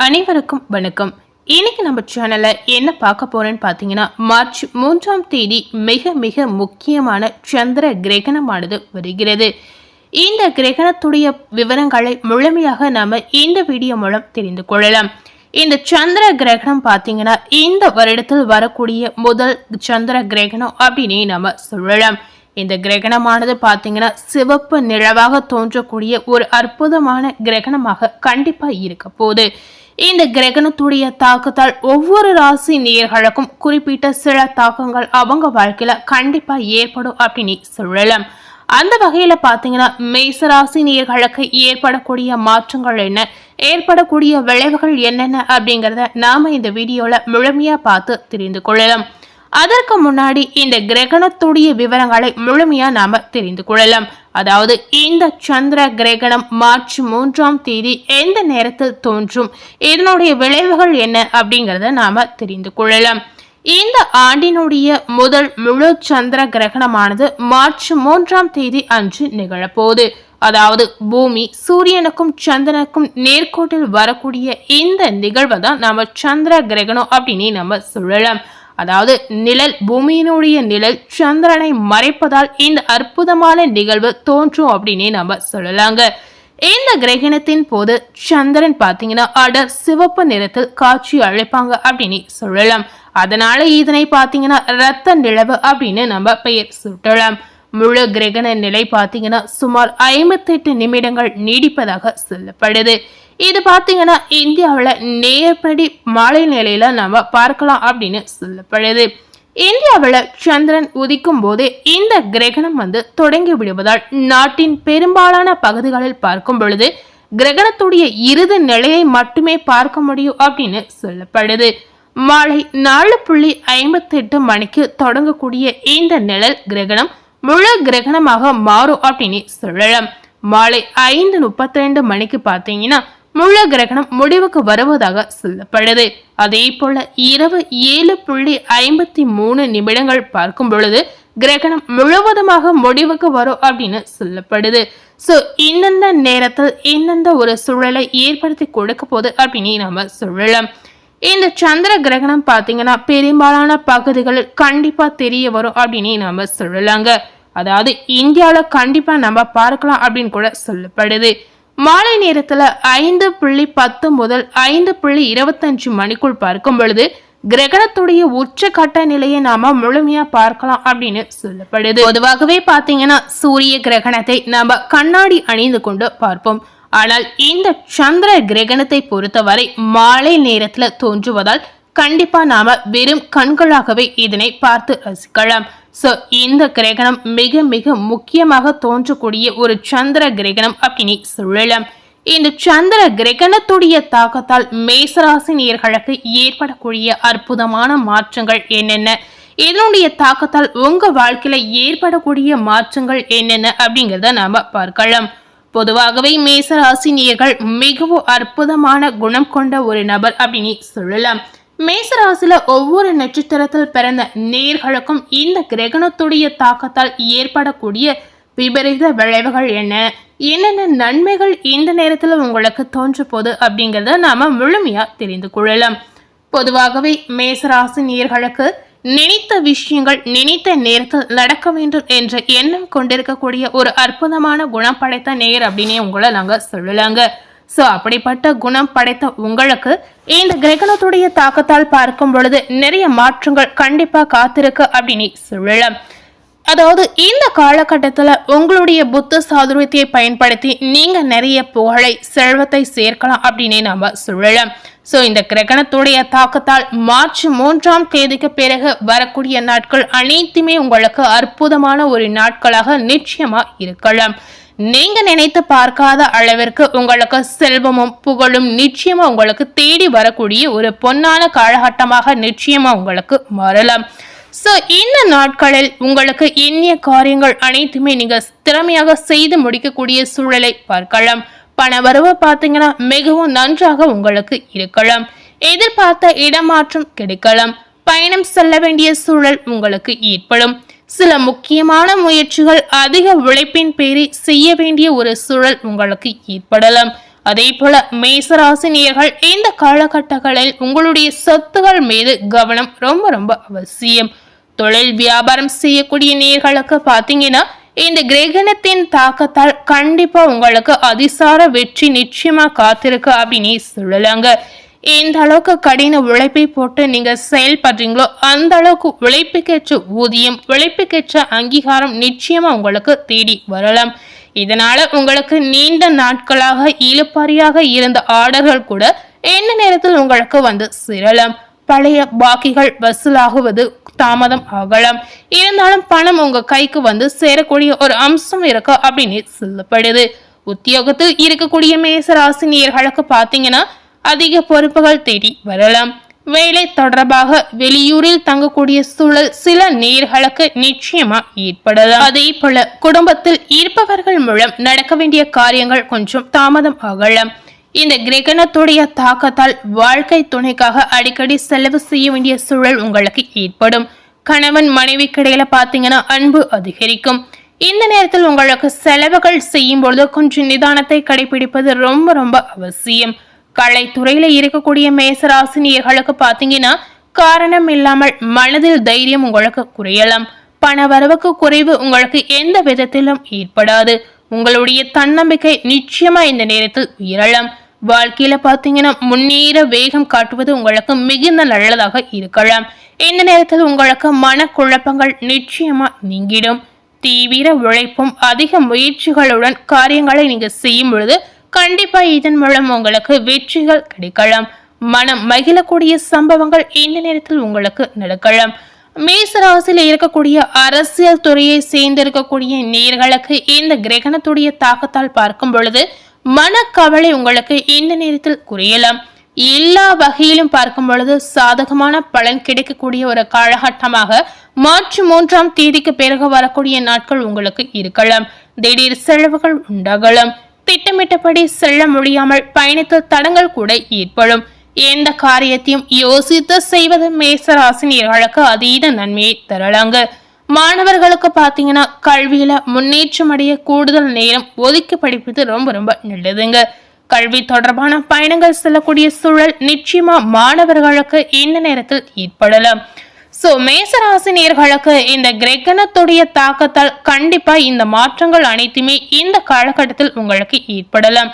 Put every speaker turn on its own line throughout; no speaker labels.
அனைவருக்கும் வணக்கம். இன்னைக்கு நம்ம சேனல்ல என்ன பார்க்க போறேன்னு பாத்தீங்கன்னா, மார்ச் 3ஆம் தேதி மிக மிக முக்கியமான சந்திர கிரகணமானது வருகிறது. இந்த கிரகணத்துடைய விவரங்களை முழுமையாக நாம இந்த வீடியோ மூலம் தெரிந்து கொள்ளலாம். இந்த சந்திர கிரகணம் பாத்தீங்கன்னா இந்த வருடத்தில் வரக்கூடிய முதல் சந்திர கிரகணம் அப்படின்னு நாம சொல்லலாம். இந்த கிரகணமானது பாத்தீங்கன்னா சிவப்பு நிலவாக தோன்றக்கூடிய ஒரு அற்புதமான கிரகணமாக கண்டிப்பா இருக்க போகுது. இந்த கிரகணத்துடைய தாக்கத்தால் ஒவ்வொரு ராசி நேயர்களுக்கும் குறிப்பிட்ட சில தாக்கங்கள் அவங்க வாழ்க்கையில கண்டிப்பா ஏற்படும் அப்படின்னு சொல்லலாம். அந்த வகையில பாத்தீங்கன்னா மேசராசி நேயர்களுக்கு ஏற்படக்கூடிய மாற்றங்கள் என்ன, ஏற்படக்கூடிய விளைவுகள் என்னென்ன அப்படிங்கறத நாம இந்த வீடியோல முழுமையா பார்த்து தெரிந்து கொள்ளலாம். அதற்கு முன்னாடி இந்த கிரகணத்துடைய விவரங்களை முழுமையா நாம தெரிந்து கொள்ளலாம். அதாவது இந்த சந்திர கிரகணம் மார்ச் 3ஆம் தேதி எந்த நேரத்தில் தோன்றும், இதனுடைய விளைவுகள் என்ன அப்படிங்கறத நாம தெரிந்து கொள்ளலாம். இந்த ஆண்டினுடைய முதல் முழு சந்திர கிரகணமானது மார்ச் 3ஆம் தேதி அன்று நிகழப்போகுது. அதாவது பூமி சூரியனுக்கும் சந்திரனுக்கும் நேர்கோட்டில் வரக்கூடிய இந்த நிகழ்வை தான் நாம சந்திர கிரகணம் அப்படின்னு நம்ம சொல்லலாம். அதாவது நிழல், பூமியினுடைய நிழல் சந்திரனை மறைப்பதால் இந்த அற்புதமான நிகழ்வு தோன்றும் அப்படின்னு நம்ம சொல்லலாங்க. இந்த கிரகணத்தின் போது சந்திரன் பாத்தீங்கன்னா அடர் சிவப்பு நிறத்தில் காட்சி அளிப்பாங்க அப்படின்னு சொல்லலாம். அதனால இதனை பாத்தீங்கன்னா ரத்த நிலவு அப்படின்னு நம்ம பெயர் சூட்டலாம். முழு கிரகண நிலை பாத்தீங்கன்னா சுமார் 58 நிமிடங்கள் நீடிப்பதாக சொல்லப்படுது. இது பாத்தீங்கன்னா இந்தியாவில் நேரப்படி மாலை நிலையில நம்ம பார்க்கலாம் அப்படின்னு சொல்லப்படுது. இந்தியாவில் சந்திரன் உதிக்கும் போது இந்த கிரகணம் தொடங்கி விடுவதால் நாட்டின் பெரும்பாலான பகுதிகளில் பார்க்கும் பொழுது கிரகணத்துடைய இறுதி நிலையை மட்டுமே பார்க்க முடியும் அப்படின்னு சொல்லப்படுது. மாலை 4:58 மணிக்கு தொடங்கக்கூடிய இந்த நிழல் கிரகணம் முழு கிரகணமாக மாறும் அப்படின்னு சொல்லலாம். மாலை 5:32 மணிக்கு பாத்தீங்கன்னா முழு கிரகணம் முடிவுக்கு வருவதாக சொல்லப்படுது. அதே போல இரவு 7:53 நிமிடங்கள் பார்க்கும் பொழுது கிரகணம் முழுவதுமாக முடிவுக்கு வரும் அப்படின்னு சொல்லப்படுது. சோ இந்தந்த நேரத்தில் இந்தந்த ஒரு சூழலை ஏற்படுத்தி கொடுக்க போகுது அப்படின்னு நம்ம சொல்லலாம். இந்த சந்திர கிரகணம் பாத்தீங்கன்னா பெரும்பாலான பகுதிகளில் கண்டிப்பா தெரிய வரும் அப்படின்னு நம்ம சொல்லலாங்க. அதாவது இந்தியாவில கண்டிப்பா நம்ம பார்க்கலாம் அப்படின்னு கூட சொல்லப்படுது. மாலை நேரத்துல 5:10 முதல் 5:25 மணிக்குள் பார்க்கும் பொழுது கிரகணத்துடைய உச்சகட்ட நிலையை நாம முழுமையா பார்க்கலாம் அப்படின்னு சொல்லப்படுது. பொதுவாகவே பாத்தீங்கன்னா சூரிய கிரகணத்தை நாம கண்ணாடி அணிந்து கொண்டு பார்ப்போம். ஆனால் இந்த சந்திர கிரகணத்தை பொறுத்தவரை மாலை நேரத்துல தோன்றுவதால் கண்டிப்பா நாம வெறும் கண்களாகவே இதனை பார்த்து ரசிக்கலாம். சோ இந்த கிரகணம் மிக மிக முக்கியமாக தோன்றக்கூடிய ஒரு சந்திர கிரகணம் அப்படின்னு சொல்லலாம். இந்த சந்திர கிரகணத்துடைய தாக்கத்தால் மேசராசி நேயர்களுக்கு ஏற்படக்கூடிய அற்புதமான மாற்றங்கள் என்னென்ன, இதனுடைய தாக்கத்தால் உங்க வாழ்க்கையில ஏற்படக்கூடிய மாற்றங்கள் என்னென்ன அப்படிங்கறத நாம பார்க்கலாம். பொதுவாகவே மேசராசி நேயர்கள் மிகவும் அற்புதமான குணம் கொண்ட ஒரு நபர் அப்படின்னு சொல்லலாம். மேசராசில ஒவ்வொரு நட்சத்திரத்தில் பிறந்த நேயர்களுக்கும் இந்த கிரகணத்துடைய தாக்கத்தால் ஏற்படக்கூடிய விபரீத விளைவுகள் என்ன, என்னென்ன நன்மைகள் இந்த நேரத்துல உங்களுக்கு தோன்ற போது அப்படிங்கறத நாம முழுமையா தெரிந்து கொள்ளலாம். பொதுவாகவே மேசராசி நேயர்களுக்கு நினைத்த விஷயங்கள் நினைத்த நேரத்தில் நடக்க வேண்டும் என்ற எண்ணம் கொண்டிருக்கக்கூடிய ஒரு அற்புதமான குணம் படைத்த நேயர் அப்படின்னு உங்களை நாங்க சொல்லலாங்க. சோ அப்படிப்பட்ட குணம் படைத்த உங்களுக்கு இந்த கிரகணத்துடைய தாக்கத்தால் பார்க்கும் பொழுது நிறைய மாற்றங்கள் கண்டிப்பா காத்திருக்கு அப்படின்னு சொல்லலாம். அதாவது இந்த காலகட்டத்துல உங்களுடைய புத்த சாதுரியத்தை பயன்படுத்தி நீங்க நிறைய புகழை செல்வத்தை சேர்க்கலாம் அப்படின்னு நாம சொல்லலாம். சோ இந்த கிரகணத்துடைய தாக்கத்தால் மார்ச் 3ஆம் தேதிக்கு பிறகு வரக்கூடிய நாட்கள் அனைத்துமே உங்களுக்கு அற்புதமான ஒரு நாட்களாக நிச்சயமா இருக்கலாம். நீங்க நினைத்து பார்க்காத அளவிற்கு உங்களுக்கு செல்வமும் புகழும் நிச்சயமா உங்களுக்கு தேடி வரக்கூடிய ஒரு பொன்னான காலகட்டமாக நிச்சயமா உங்களுக்கு மாறலாம். சோ இந்த நாட்களில் உங்களுக்கு எண்ணிய காரியங்கள் அனைத்துமே நீங்க திறமையாக செய்து முடிக்கக்கூடிய சூழலை பார்க்கலாம். பண வரவு பாத்தீங்கன்னா மிகவும் நன்றாக உங்களுக்கு இருக்கலாம். எதிர்பார்த்த இடமாற்றம் கிடைக்கலாம். பயணம் செல்ல வேண்டிய சூழல் உங்களுக்கு ஏற்படும். சில முக்கியமான முயற்சிகள் அதிக உழைப்பின் பேரில் செய்ய வேண்டிய ஒரு சூழல் உங்களுக்கு ஏற்படலாம். அதே போல மேசராசினியர்கள் இந்த காலகட்டங்களில் உங்களுடைய சொத்துகள் மீது கவனம் ரொம்ப ரொம்ப அவசியம். தொழில் வியாபாரம் செய்யக்கூடிய நேர்களுக்கு பாத்தீங்கன்னா இந்த கிரகணத்தின் தாக்கத்தால் கண்டிப்பா உங்களுக்கு அதிசார வெற்றி நிச்சயமா காத்திருக்கு அப்படின்னு சொல்லலாங்க. எந்த அளவுக்கு கடின உழைப்பை போட்டு நீங்க செயல்படுறீங்களோ அந்த அளவுக்கு உழைப்புக்கேற்ற ஊதியம், உழைப்புக்கேற்ற அங்கீகாரம் நிச்சயமா உங்களுக்கு தேடி வரலாம். இதனால உங்களுக்கு நீண்ட நாட்களாக இழுபறியாக இருந்த ஆர்டர்கள் கூட எந்த நேரத்தில் உங்களுக்கு வந்து சேரலாம். பழைய பாக்கிகள் வசூலாகுவது தாமதம் ஆகலாம். இருந்தாலும் பணம் உங்க கைக்கு வந்து சேரக்கூடிய ஒரு அம்சம் இருக்கு அப்படின்னு சொல்லப்படுது. உத்தியோகத்தில் இருக்கக்கூடிய மேசராசினியர்களுக்கு பாத்தீங்கன்னா அதிக பொறுப்புகள் தேடி வரலாம். வேலை தொடர்பாக வெளியூரில் தங்கக்கூடிய சூழல் சில நேர்களுக்கு நிச்சயமா ஏற்படலாம். அதே போல குடும்பத்தில் இருப்பவர்கள் மூலம் நடக்க வேண்டிய காரியங்கள் கொஞ்சம் தாமதம் ஆகலாம். இந்த கிரகணத்துடைய தாக்கத்தால் வாழ்க்கை துணைக்காக அடிக்கடி செலவு செய்ய வேண்டிய சூழல் உங்களுக்கு ஏற்படும். கணவன் மனைவி கிடையில பாத்தீங்கன்னா அன்பு அதிகரிக்கும். இந்த நேரத்தில் உங்களுக்கு செலவுகள் செய்யும் பொழுது கொஞ்சம் நிதானத்தை கடைபிடிப்பது ரொம்ப ரொம்ப அவசியம். கலைத்துறையில இருக்கக்கூடிய மேசராசினியர்களுக்கு பாத்தீங்கன்னா காரணம் இல்லாமல் மனதில் தைரியம் உங்களுக்கு குறையலாம். பண வரவுக்கு குறைவு உங்களுக்கு எந்த விதத்திலும் ஏற்படாது. உங்களுடைய தன்னம்பிக்கை நிச்சயமா இந்த நேரத்தில் உயரலாம். வாழ்க்கையில பாத்தீங்கன்னா முன்னேற வேகம் காட்டுவது உங்களுக்கு மிகுந்த நல்லதாக இருக்கலாம். இந்த நேரத்தில் உங்களுக்கு மனக்குழப்பங்கள் நிச்சயமா நீங்கிடும். தீவிர உழைப்பும் அதிக முயற்சிகளுடன் காரியங்களை நீங்க செய்யும் பொழுது கண்டிப்பா இதன் மூலம் உங்களுக்கு வெற்றிகள் கிடைக்கலாம். மனம் மகிழக்கூடிய சம்பவங்கள் இந்த நேரத்தில் உங்களுக்கு நடக்கலாம். மேசராசியில் இருக்கக்கூடிய அரசியல் துறையை சேர்ந்திருக்கக்கூடிய நேர்களுக்கு இந்த கிரகணத்துடைய தாக்கத்தால் பார்க்கும் பொழுது மனக்கவலை உங்களுக்கு இந்த நேரத்தில் குறையலாம். எல்லா வகையிலும் பார்க்கும் பொழுது சாதகமான பலன் கிடைக்கக்கூடிய ஒரு காலகட்டமாக மார்ச் 3ஆம் தேதிக்கு பிறகு வரக்கூடிய நாட்கள் உங்களுக்கு இருக்கலாம். திடீர் செலவுகள் உண்டாகலாம். திட்டமிட்டபடி செல்ல முடியாமல் பயணித்த தடங்கள் கூட ஏற்படும். எந்த காரியத்தையும் யோசித்து செய்வது மேசராசினியர்களுக்கு அதீத நன்மையை தரலாங்க. மாணவர்களுக்கு பாத்தீங்கன்னா கல்வியில முன்னேற்றம் அடைய கூடுதல் நேரம் ஒதுக்கி படிப்பது ரொம்ப ரொம்ப நல்லதுங்க. கல்வி தொடர்பான பயணங்கள் செல்லக்கூடிய சூழல் நிச்சயமா மாணவர்களுக்கு இந்த நேரத்தில் ஏற்படலாம். மேசராசினியர்களுக்கு இந்த கிரகணத்துடைய தாக்கத்தால் கண்டிப்பா இந்த மாற்றங்கள் அனைத்துமே இந்த காலகட்டத்தில் உங்களுக்கு ஏற்படலாம்.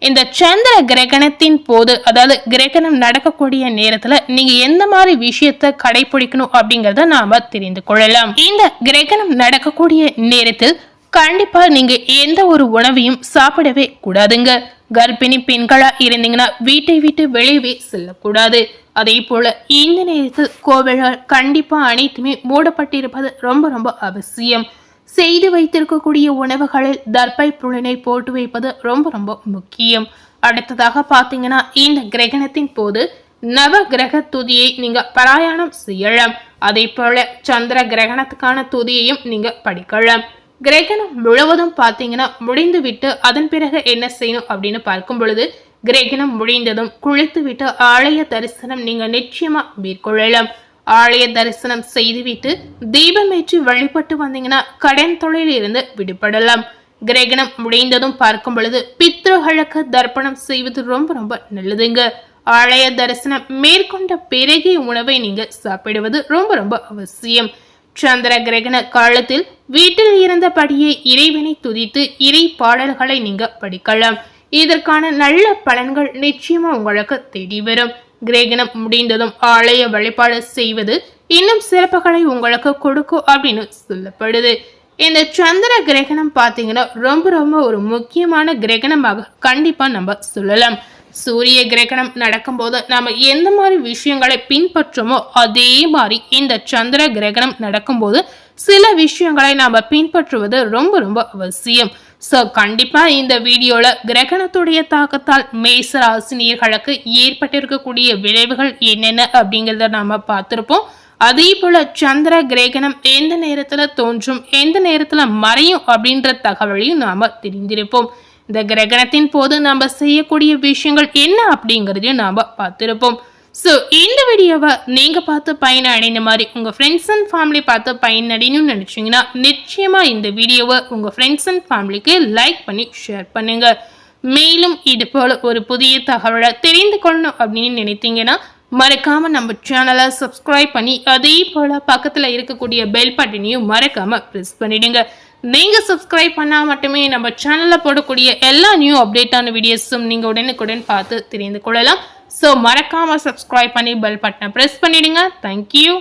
இந்த சந்திர கிரகணத்தின் போது, அதாவது கிரகணம் நடக்கக்கூடிய நேரத்துல நீங்க எந்த மாதிரி விஷயத்த கடைபிடிக்கணும் அப்படிங்கறத நாம தெரிந்து கொள்ளலாம். இந்த கிரகணம் நடக்கக்கூடிய நேரத்தில் கண்டிப்பா நீங்க எந்த ஒரு உணவையும் சாப்பிடவே கூடாதுங்க. கர்ப்பிணி பெண்களா இருந்தீங்கன்னா வீட்டை விட்டு வெளியே செல்லக்கூடாது. அதே போல இந்த நேரத்தில் கோவில்கள் கண்டிப்பா அனைத்துமே மூடப்பட்டிருப்பது ரொம்ப ரொம்ப அவசியம். செய்து வைத்திருக்கக்கூடிய உணவுகளில் தர்பை புலனை போட்டு வைப்பது ரொம்ப ரொம்ப முக்கியம். அடுத்ததாக பாத்தீங்கன்னா இந்த கிரகணத்தின் போது நவ கிரக துதியை நீங்க பாராயணம் செய்யலாம். அதே போல சந்திர கிரகணத்துக்கான துதியையும் நீங்க படிக்கலாம். கிரகணம் முழுவதும் பாத்தீங்கன்னா முடிந்து விட்டு அதன் பிறகு என்ன செய்யணும் அப்படின்னு பார்க்கும் பொழுது கிரகணம் முடிந்ததும் குளித்து விட்டு ஆலய தரிசனம் நீங்க நிச்சயமா மேற்கொள்ளலாம். ஆலய தரிசனம் செய்துவிட்டு தீபமேற்றி வழிபட்டு வந்தீங்கன்னா கடன் தொழிலில் இருந்து விடுபடலாம். கிரகணம் முடிந்ததும் பார்க்கும் பொழுது பித்ருகளுக்கு தர்ப்பணம் செய்வது ரொம்ப ரொம்ப நல்லதுங்க. ஆலய தரிசனம் மேற்கொண்ட பிறகே உணவை நீங்க சாப்பிடுவது ரொம்ப ரொம்ப அவசியம். சந்திர கிரகண காலத்தில் வீட்டில் இருந்தபடியே இறைவனை துதித்து இறை பாடல்களை நீங்க படிக்கலாம். இதற்கான நல்ல பலன்கள் நிச்சயமா உங்களுக்கு தேடி வரும். கிரகணம் முடிந்ததும் ஆலய வழிபாடு செய்வது இன்னும் சிறப்புகளை உங்களுக்கு கொடுக்கும் அப்படின்னு சொல்லப்படுது. இந்த சந்திர கிரகணம் பாத்தீங்கன்னா ரொம்ப ரொம்ப ஒரு முக்கியமான கிரகணமாக கண்டிப்பா நம்ம சொல்லலாம். சூரிய கிரகணம் நடக்கும்போது நாம எந்த மாதிரி விஷயங்களை பின்பற்றோமோ அதே மாதிரி இந்த சந்திர கிரகணம் நடக்கும்போது சில விஷயங்களை நாம பின்பற்றுவது ரொம்ப ரொம்ப அவசியம். கண்டிப்பா இந்த வீடியோல கிரகணத்துடைய தாக்கத்தால் மேச ராசினியர்களுக்கு ஏற்பட்டிருக்கக்கூடிய விளைவுகள் என்னென்ன அப்படிங்கிறத நாம பார்த்திருப்போம். அதே போல சந்திர கிரகணம் எந்த நேரத்துல தோன்றும் எந்த நேரத்துல மறையும் அப்படின்ற தகவலையும் நாம தெரிந்திருப்போம். இந்த கிரகணத்தின் போது நாம செய்யக்கூடிய விஷயங்கள் என்ன அப்படிங்கறதையும் நாம பார்த்திருப்போம். இந்த வீடியோவை நீங்க பார்த்து பயனடைந்த மாதிரி உங்க ஃப்ரெண்ட்ஸ் அண்ட் ஃபேமிலி பார்த்து பயனடையணும்னு நினைச்சீங்கன்னா நிச்சயமா இந்த வீடியோவை உங்க ஃப்ரெண்ட்ஸ் அண்ட் ஃபேமிலிக்கு லைக் பண்ணி ஷேர் பண்ணுங்க. மேலும் இது போல ஒரு புதிய தகவலை தெரிந்து கொள்ளணும் அப்படின்னு நினைத்தீங்கன்னா மறக்காம நம்ம சேனலை சப்ஸ்கிரைப் பண்ணி அதே போல பக்கத்துல இருக்கக்கூடிய பெல் பட்டனையும் மறக்காம பிரஸ் பண்ணிடுங்க. நீங்க சப்ஸ்கிரைப் பண்ணா மட்டுமே நம்ம சேனல்ல போடக்கூடிய எல்லா நியூ அப்டேட்டான வீடியோஸும் நீங்க உடனுக்குடன் பார்த்து தெரிந்து கொள்ளலாம். ஸோ மறக்காம சப்ஸ்கிரைப் பண்ணி பெல் பட்டனை பிரஸ் பண்ணிடுங்க. தேங்க்யூ.